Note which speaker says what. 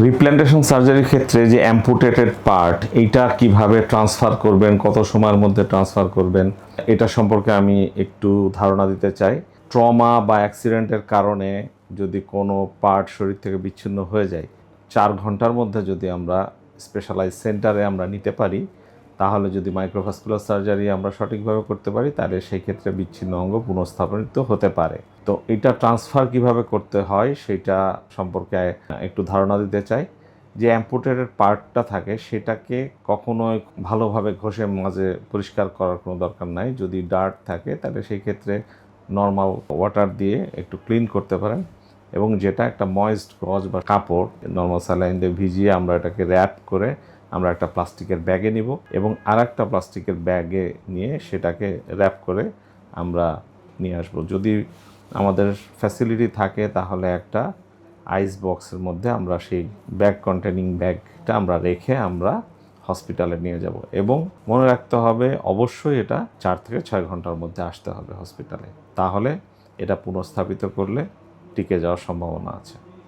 Speaker 1: রিপ্ল্যান্টেশন সার্জারির ক্ষেত্রে যে অ্যাম্পুটেটেড পার্ট এইটা কিভাবে ট্রান্সফার করবেন, কত সময়ের মধ্যে ট্রান্সফার করবেন, এটা সম্পর্কে আমি একটু ধারণা দিতে চাই। ট্রমা বা অ্যাক্সিডেন্টের কারণে যদি কোনো পার্ট শরীর থেকে বিচ্ছিন্ন হয়ে যায়, 4 ঘন্টার মধ্যে যদি আমরা স্পেশালাইজ সেন্টারে আমরা নিতে পারি, তাহলে যদি মাইক্রোভাস্কুলার সার্জারি আমরা সঠিকভাবে করতে পারি, তাহলে সেই ক্ষেত্রে বিচ্ছিন্ন অঙ্গ পুনঃস্থাপিত হতে পারে। তো এটা ট্রান্সফার কিভাবে করতে হয় সেটা সম্পর্কে একটু ধারণা দিতে চাই। যে অ্যাম্পুটেটেড পার্টটা থাকে সেটাকে কখনোই ভালোভাবে ঘষে মাঝে পরিষ্কার করার কোনো দরকার নাই। যদি ডার্ট থাকে তাহলে সেই ক্ষেত্রে নর্মাল ওয়াটার দিয়ে একটু ক্লিন করতে পারেন, এবং যেটা একটা ময়েস্ট গজ বা কাপড় নর্মাল স্যালাইন দিয়ে ভিজিয়ে আমরা এটাকে র্যাপ করে আমরা একটা প্লাস্টিকের ব্যাগে নিব, এবং আর একটা প্লাস্টিকের ব্যাগে নিয়ে সেটাকে র্যাপ করে আমরা নিয়ে আসবো। যদি আমাদের ফ্যাসিলিটি থাকে তাহলে একটা আইস বক্সের মধ্যে আমরা সেই ব্যাগ কন্টেনিং ব্যাগটা আমরা রেখে আমরা হসপিটালে নিয়ে যাব, এবং মনে রাখতে হবে অবশ্যই এটা 4 থেকে 6 ঘন্টার মধ্যে আসতে হবে হসপিটালে। তাহলে এটা পুনঃস্থাপিত করলে টিকে যাওয়ার সম্ভাবনা আছে।